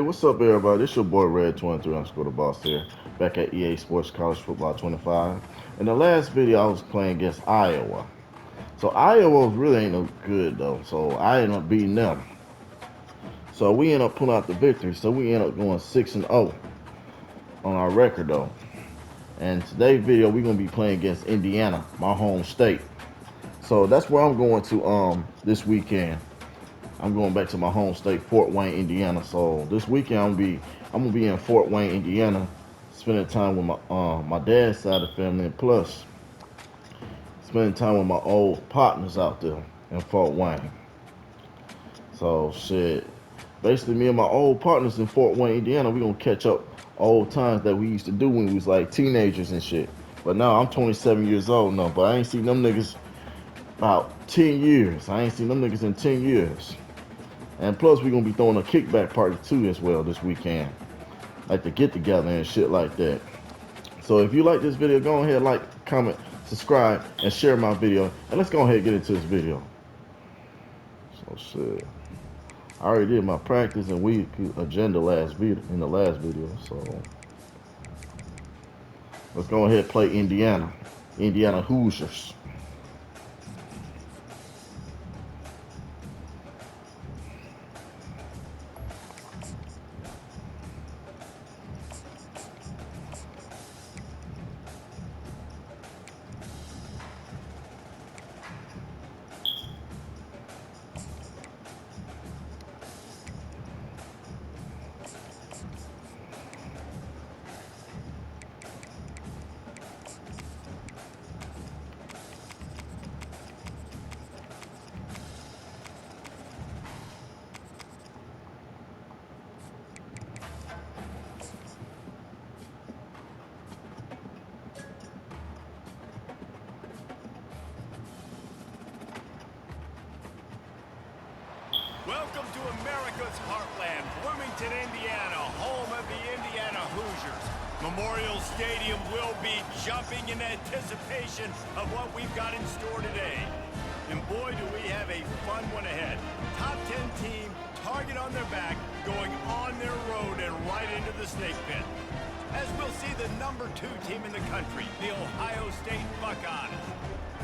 What's up, everybody? This your boy Red23 underscore the boss here, back at EA Sports College Football 25. In the last video, I was playing against Iowa. So Iowa really ain't no good though. So I ended up beating them. So we end up pulling out the victory. So we end up going 6-0 on our record though. And today's video, we're gonna be playing against Indiana, my home state. So that's where I'm going to this weekend. I'm going back to my home state, Fort Wayne, Indiana. So this weekend I'm gonna be in Fort Wayne, Indiana, spending time with my dad's side of the family, and plus spending time with my old partners out there in Fort Wayne. So shit, basically me and my old partners in Fort Wayne, Indiana, we gonna catch up old times that we used to do when we was like teenagers and shit. But now I'm 27 years old now, but I ain't seen them niggas about 10 years. I ain't seen them niggas in 10 years. And plus, we're going to be throwing a kickback party too as well this weekend. Like the get together and shit like that. So if you like this video, go ahead, like, comment, subscribe, and share my video. And let's go ahead and get into this video. So shit. I already did my practice and week agenda in the last video. So let's go ahead and play Indiana. Indiana Hoosiers. Welcome to America's heartland, Bloomington, Indiana, home of the Indiana Hoosiers. Memorial Stadium will be jumping in anticipation of what we've got in store today. And boy, do we have a fun one ahead. Top 10 team, target on their back, going on their road and right into the snake pit. As we'll see the number 2 team in the country, the Ohio State Buckeyes,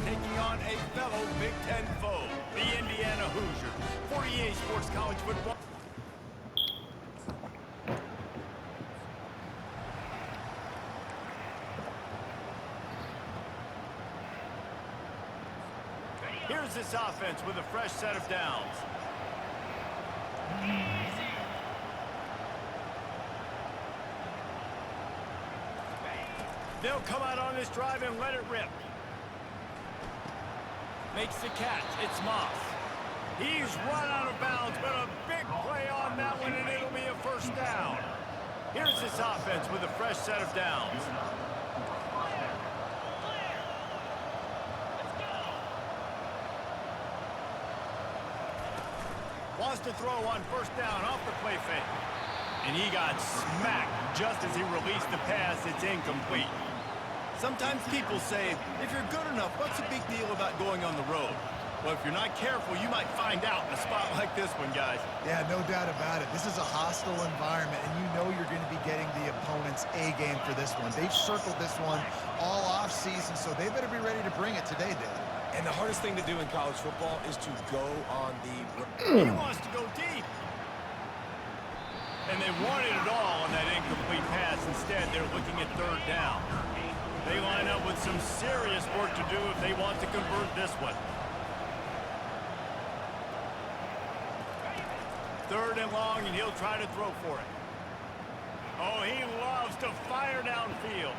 taking on a fellow Big Ten foe, the Indiana Hoosiers. For EA Sports College Football. Here's this offense with a fresh set of downs. They'll come out on this drive and let it rip. Makes the catch. It's Moss. He's run out of bounds, but a big play on that one, and it'll be a first down. Here's this offense with a fresh set of downs. Wants to throw on first down off the play fake. And he got smacked just as he released the pass. It's incomplete. Sometimes people say, if you're good enough, what's the big deal about going on the road? Well, if you're not careful, you might find out in a spot like this one, guys. Yeah, no doubt about it. This is a hostile environment, and you know you're going to be getting the opponent's A game for this one. They've circled this one all off-season, so they better be ready to bring it today, Dave. And the hardest thing to do in college football is to go on the... He wants to go deep. And they wanted it all on that incomplete pass. Instead, they're looking at third down. They line up with some serious work to do if they want to convert this one. Third and long, and he'll try to throw for it. Oh, he loves to fire downfield.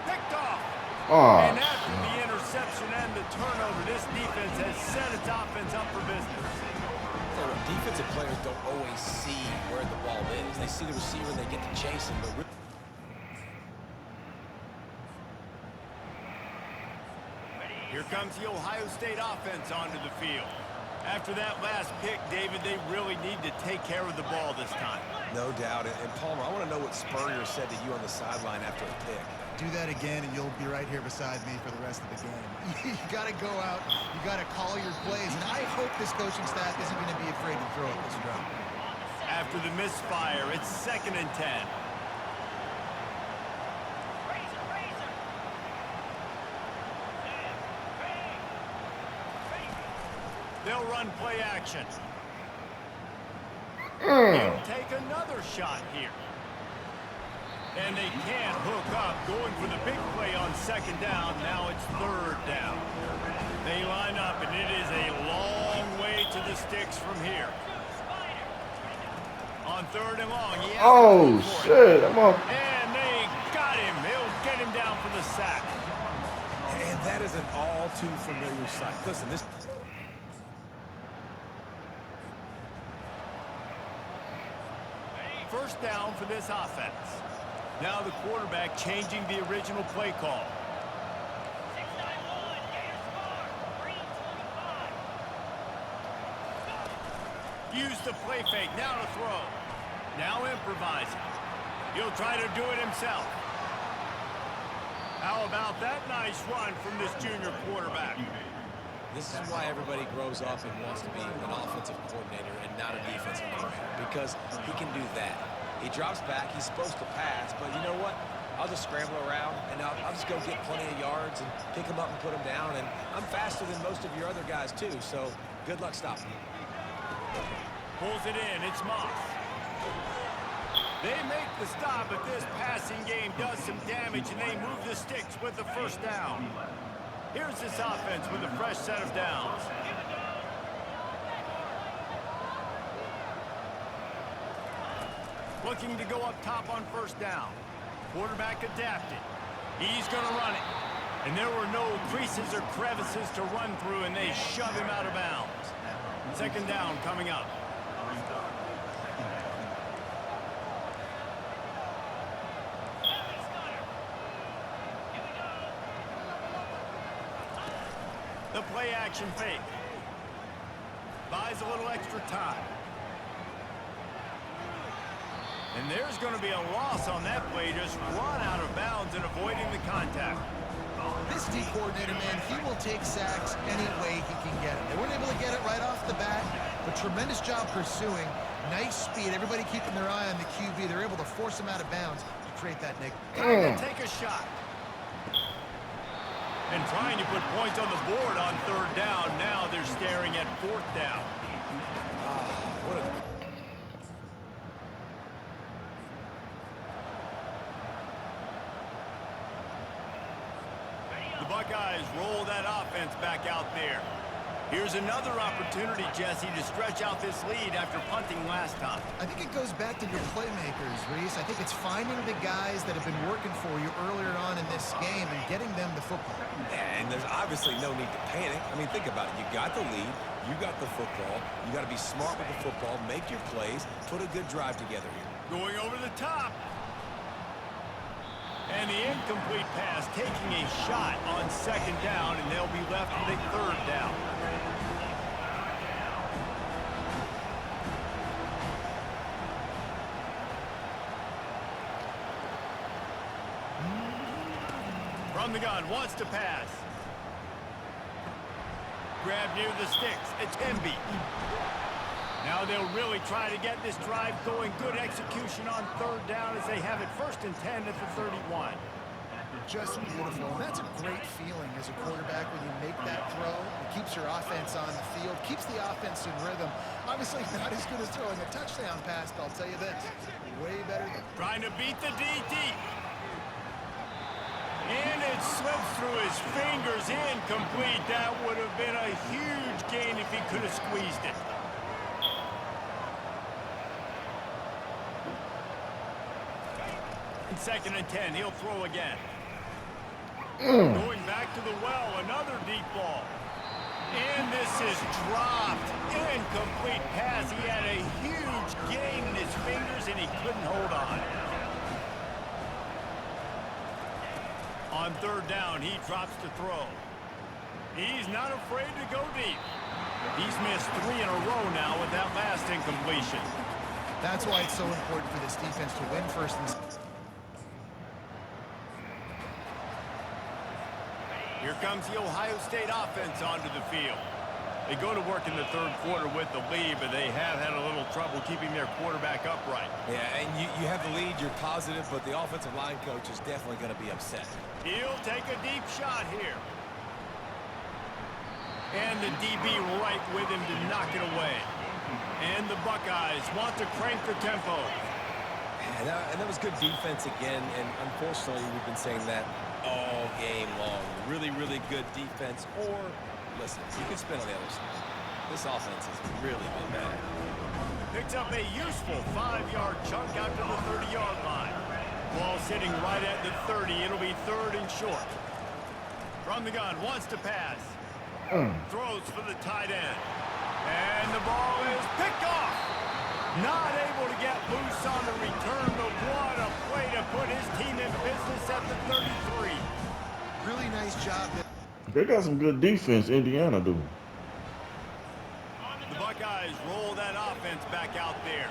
Picked off. Oh, And after the interception and the turnover, this defense has set its offense up for business. So defensive players don't always see where the ball is. They see the receiver and they get to chase him. But here comes the Ohio State offense onto the field. After that last pick, David, they really need to take care of the ball this time. no doubt. And Palmer, I want to know what Spurrier said to you on the sideline after a pick. Do that again, and you'll be right here beside me for the rest of the game. You got to go out. You got to call your plays. And I hope this coaching staff isn't going to be afraid to throw at this drive. After the misfire, it's 2nd and 10. They'll run play action. He'll take another shot here. And they can't hook up, going for the big play on 2nd down. Now it's 3rd down. They line up, and it is a long way to the sticks from here. On 3rd and long, he has Oh, shit. I'm on. and they got him. They'll get him down for the sack. And that is an all too familiar sight. Listen, this... First down for this offense. Now the quarterback changing the original play call. Use the play fake. Now to throw. Now improvising. He'll try to do it himself. How about that nice run from this junior quarterback? This is why everybody grows up and wants to be an offensive coordinator and not a defensive coordinator, because he can do that. He drops back, he's supposed to pass, but you know what? I'll just scramble around, and I'll just go get plenty of yards and pick him up and put him down, and I'm faster than most of your other guys, too, so good luck stopping me. Pulls it in, it's Moss. They make the stop, but this passing game does some damage, and they move the sticks with the first down. Here's this offense with a fresh set of downs. Looking to go up top on first down. Quarterback adapted. He's going to run it. And there were no creases or crevices to run through, and they shove him out of bounds. 2nd down coming up. The play action fake. Buys a little extra time. And there's going to be a loss on that play. Just run out of bounds and avoiding the contact. This D coordinator, man, he will take sacks any way he can get it. They weren't able to get it right off the bat, but tremendous job pursuing. Nice speed. Everybody keeping their eye on the QB. They're able to force him out of bounds to create that nick. Trying to take a shot. And trying to put points on the board on 3rd down. Now they're staring at 4th down. What a... The Buckeyes roll that offense back out there. Here's another opportunity, Jesse, to stretch out this lead after punting last time. I think it goes back to your playmakers, Reese. I think it's finding the guys that have been working for you earlier on in this game and getting them the football. And there's obviously no need to panic. I mean, think about it. You got the lead. You got the football. You got to be smart with the football. Make your plays. Put a good drive together here. Going over the top. And the incomplete pass taking a shot on 2nd down, and they'll be left with a 3rd down. From the gun, wants to pass. Grab near the sticks. It's Emby. Now they'll really try to get this drive going. Good execution on 3rd down as they have it 1st and 10 at the 31. Just beautiful. And that's a great feeling as a quarterback when you make that throw. It keeps your offense on the field, keeps the offense in rhythm. Obviously not as good as throwing a touchdown pass, but I'll tell you this, way better than... Trying to beat the D deep. And it slips through his fingers, incomplete. That would have been a huge gain if he could have squeezed it. In 2nd and 10, he'll throw again. Going back to the well, another deep ball. And this is dropped. Incomplete pass. He had a huge gain in his fingers, and he couldn't hold on. On 3rd down, he drops to throw. He's not afraid to go deep. He's missed 3 in a row now with that last incompletion. That's why it's so important for this defense to win 1st and... Here comes the Ohio State offense onto the field. They go to work in the third quarter with the lead, but they have had a little trouble keeping their quarterback upright. Yeah, and you have the lead, you're positive, but the offensive line coach is definitely going to be upset. He'll take a deep shot here. And the DB right with him to knock it away. And the Buckeyes want to crank the tempo. And that was good defense again, and unfortunately, we've been saying that all game long. Really, really good defense, or, listen, you can spin on the other side. This offense has really been bad. Picks up a useful 5-yard chunk out to the 30-yard line. Ball sitting right at the 30. It'll be third and short. From the gun, wants to pass. Throws for the tight end. And the ball is picked off. Not able to get loose on the return, but what a play to put his team in business at the 33. Really nice job. They got some good defense, Indiana do. The Buckeyes roll that offense back out there.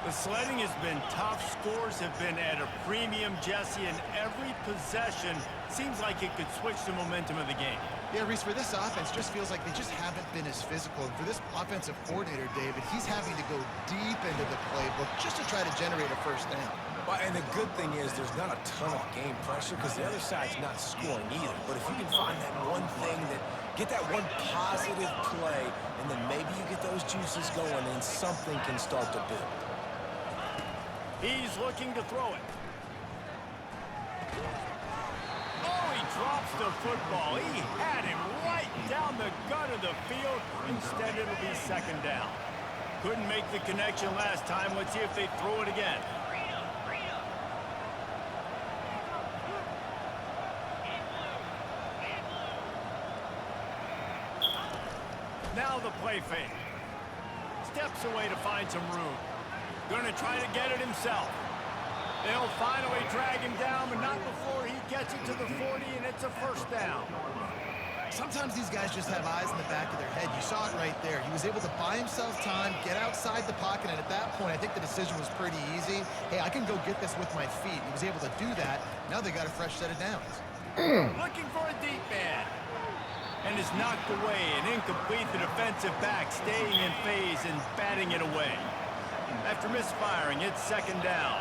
The sledding has been tough. Scores have been at a premium, Jesse, and every possession seems like it could switch the momentum of the game. Yeah, Reese, for this offense, just feels like they just haven't been as physical. And for this offensive coordinator, David, he's having to go deep into the playbook just to try to generate a first down. Well, and the good thing is there's not a ton of game pressure because the other side's not scoring either. But if you can find that one thing, get that one positive play, and then maybe you get those juices going and something can start to build. He's looking to throw it. Oh, he drops the football. He had him right down the gut of the field. Instead, it'll be second down. Couldn't make the connection last time. Let's see if they throw it again. Now the play fake. Steps away to find some room. Gonna try to get it himself. They'll finally drag him down, but not before he gets it to the 40, and it's a first down. Sometimes these guys just have eyes in the back of their head. You saw it right there. He was able to buy himself time, get outside the pocket, and at that point, I think the decision was pretty easy. Hey, I can go get this with my feet. He was able to do that. Now they got a fresh set of downs. Looking for a deep man. And is knocked away and incomplete. The defensive back staying in phase and batting it away. After misfiring, it's second down.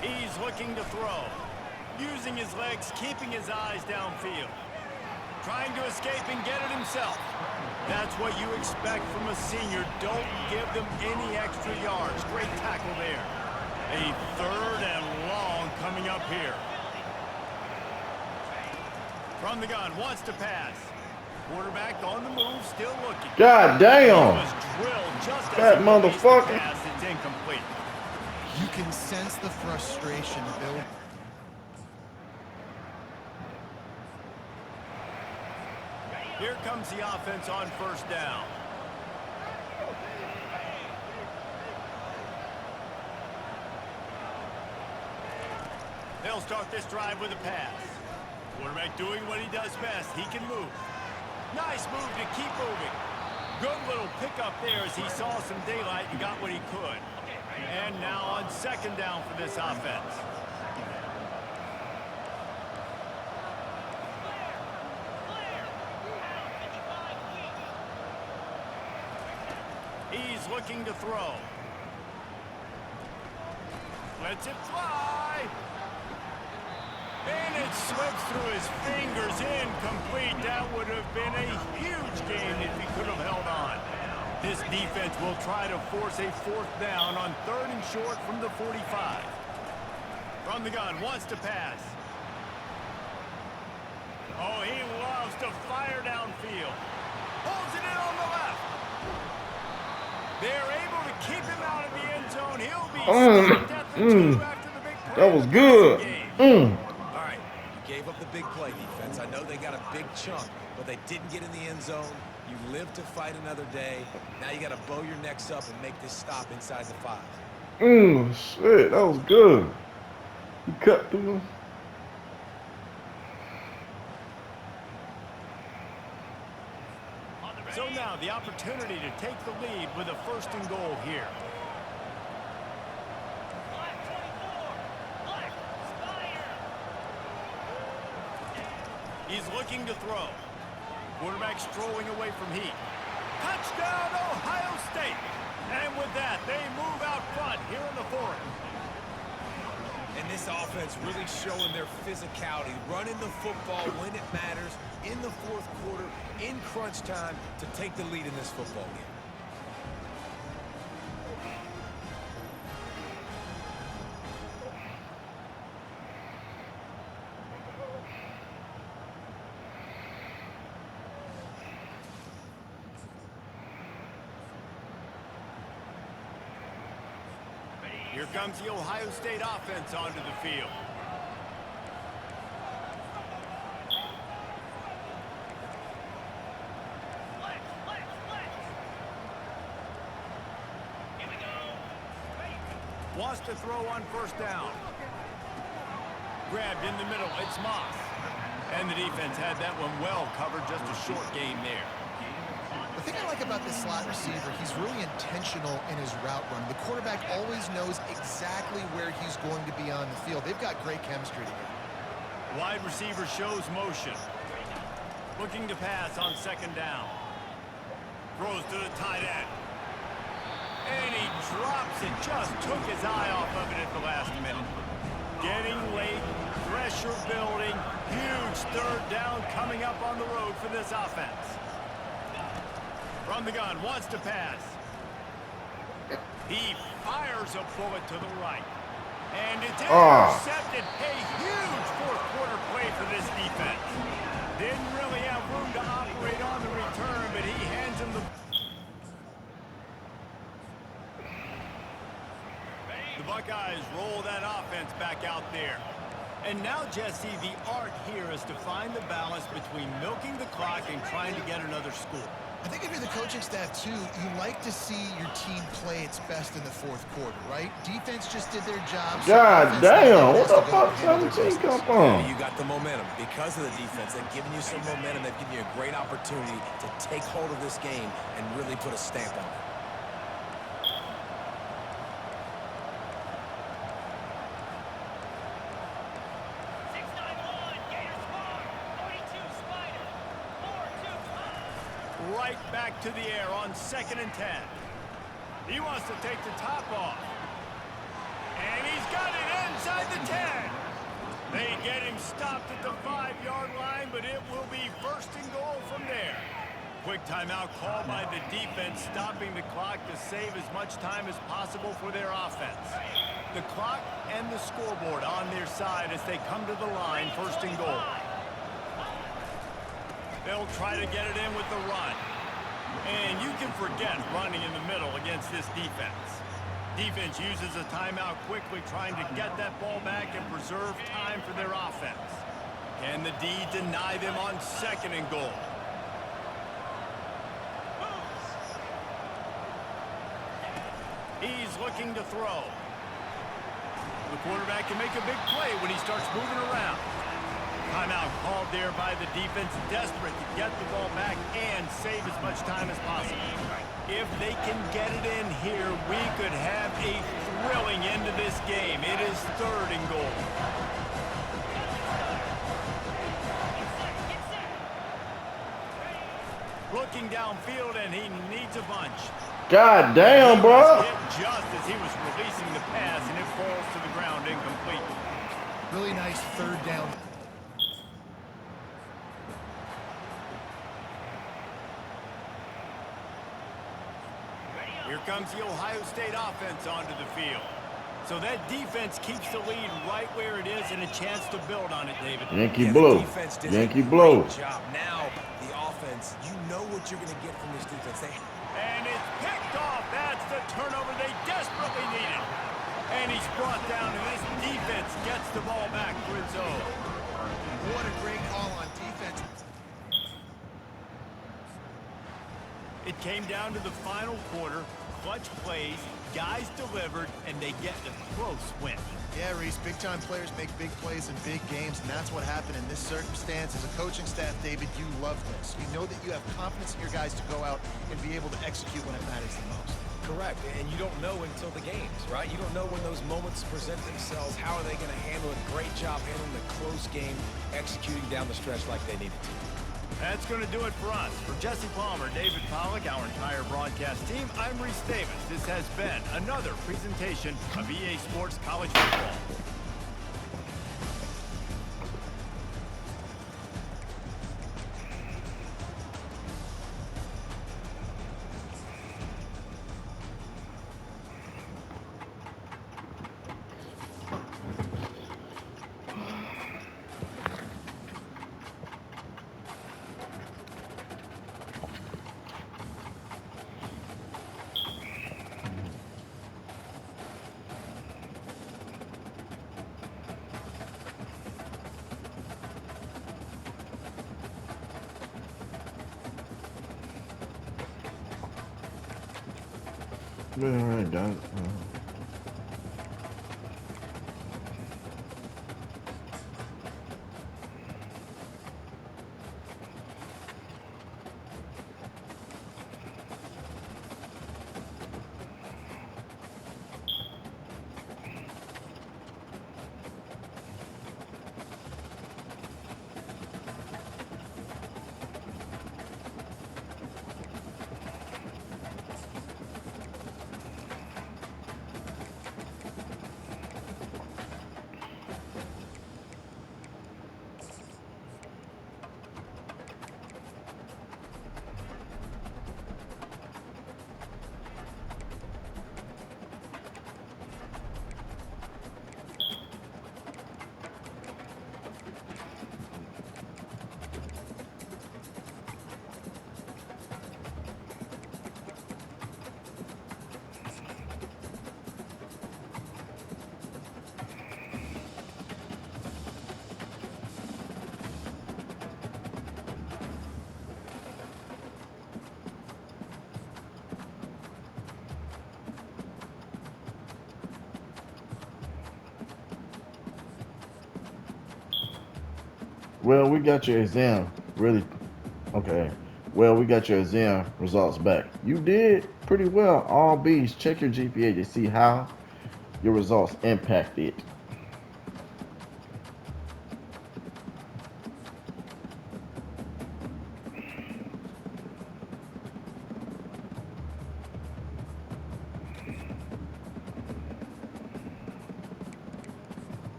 He's looking to throw. Using his legs, keeping his eyes downfield. Trying to escape and get it himself. That's what you expect from a senior. Don't give them any extra yards. Great tackle there. A third and long coming up here. From the gun, wants to pass. Quarterback on the move, still looking. God damn. Was drilled just That as motherfucker. pass, it's incomplete. You can sense the frustration, Bill. Here comes the offense on first down. They'll start this drive with a pass. Quarterback doing what he does best. He can move. Nice move to keep moving. Good little pickup there as he saw some daylight and got what he could. And now on second down for this offense. He's looking to throw. Lets it fly. And it slips through his fingers, incomplete. That would have been a huge gain if he could have held on. This defense will try to force a fourth down on third and short from the 45. From the gun, wants to pass. Oh, he loves to fire downfield. Pulls it in on the left. They're able to keep him out of the end zone. He'll be stopped at the 2 after the big play. That was good. All right, you gave up the big play defense. I know they got a big chunk, but they didn't get in the end zone. You live to fight another day. Now you got to bow your necks up and make this stop inside the 5. Shit, that was good. He cut through him. So now the opportunity to take the lead with a first and goal here. He's looking to throw. Quarterback strolling away from Heat. Touchdown, Ohio State! And with that, they move out front here in the fourth. And this offense really showing their physicality, running the football when it matters, in the fourth quarter, in crunch time, to take the lead in this football game. Here comes the Ohio State offense onto the field. Wants to throw on first down. Grabbed in the middle, it's Moss. And the defense had that one well covered, just a short gain there. The thing I like about this slot receiver, he's really intentional in his route run. The quarterback always knows exactly where he's going to be on the field. They've got great chemistry together. Wide receiver shows motion. Looking to pass on second down. Throws to the tight end. And he drops it. Just took his eye off of it at the last minute. Getting late. Pressure building. Huge third down coming up on the road for this offense. From the gun, wants to pass. He fires a bullet to the right. And it's intercepted. A huge fourth quarter play for this defense. Didn't really have room to operate on the return, but he hands him the... The Buckeyes roll that offense back out there. And now, Jesse, the art here is to find the balance between milking the clock and trying to get another score. I think if you're the coaching staff, too, you like to see your team play its best in the fourth quarter, right? Defense just did their job. God damn, what the fuck 17 come from? You got the momentum. Because of the defense, they've given you some momentum. They've given you a great opportunity to take hold of this game and really put a stamp on it. Right back to the air on 2nd and 10. He wants to take the top off. And he's got it inside the 10. They get him stopped at the 5-yard line, but it will be 1st and goal from there. Quick timeout called by the defense, stopping the clock to save as much time as possible for their offense. The clock and the scoreboard on their side as they come to the line, 1st and goal. They'll try to get it in with the run. And you can forget running in the middle against this defense. Defense uses a timeout quickly, trying to get that ball back and preserve time for their offense. Can the D deny them on 2nd and goal? He's looking to throw. The quarterback can make a big play when he starts moving around. Timeout called there by the defense, desperate to get the ball back and save as much time as possible. If they can get it in here, we could have a thrilling end to this game. It is 3rd and goal. Looking downfield, and he needs a bunch. God damn, bro. Just as he was releasing the pass, and it falls to the ground incomplete. Really nice 3rd down. Here comes the Ohio State offense onto the field. So that defense keeps the lead right where it is and a chance to build on it, David. Yankee Blue. Yankee Blue. Job. Now, the offense, you know what you're going to get from this defense. And it's picked off. That's the turnover they desperately needed. And he's brought down, and this defense gets the ball back for its own. What a great call on defense. It came down to the final quarter. Clutch plays, guys delivered, and they get a close win. Yeah, Reese, big-time players make big plays in big games, and that's what happened in this circumstance. As a coaching staff, David, you love this. You know that you have confidence in your guys to go out and be able to execute when it matters the most. correct. And you don't know until the games, right? You don't know when those moments present themselves. How are they going to handle it? Great job handling the close game, executing down the stretch like they needed to. That's going to do it for us. For Jesse Palmer, David Pollack, our entire broadcast team, I'm Reese Davis. This has been another presentation of EA Sports College Football. All right, done. Well, we got your exam really okay. Well, we got your exam results back. You did pretty well. All B's. Check your GPA to see how your results impact it.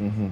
Mm-hmm.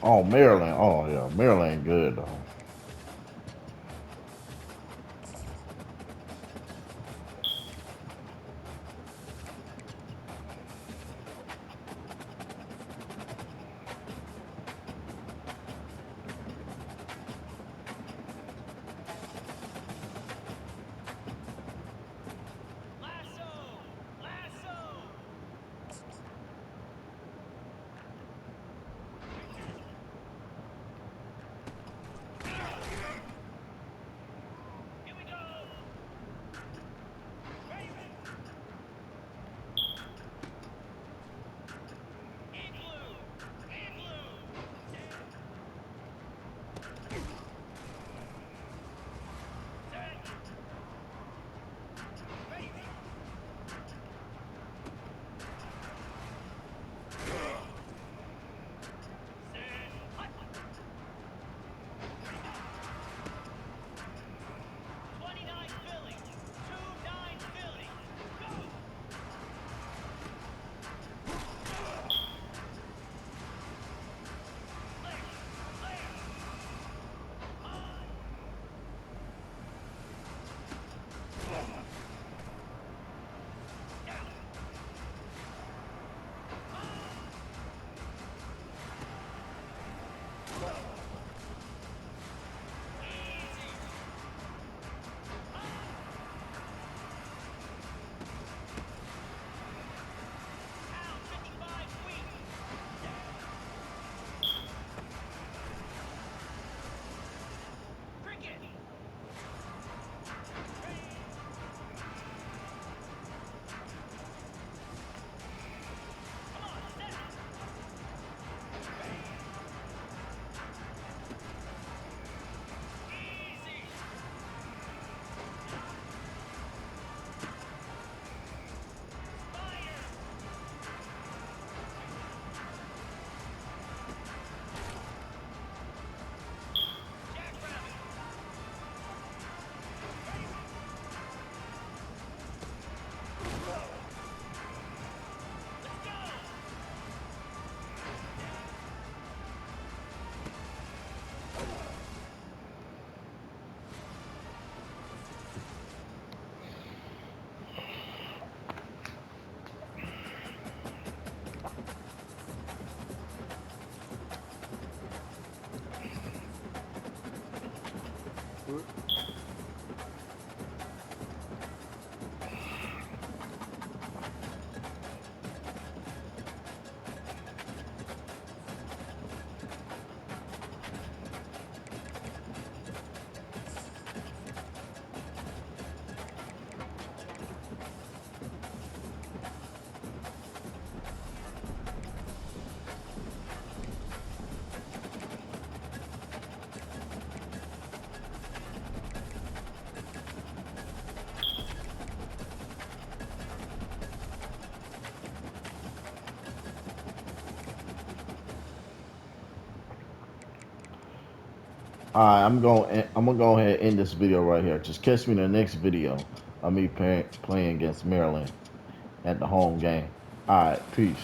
Oh, Maryland. Oh, yeah. Maryland good, though. Alright, I'm gonna go ahead and end this video right here. Just catch me in the next video of me playing against Maryland at the home game. Alright, peace.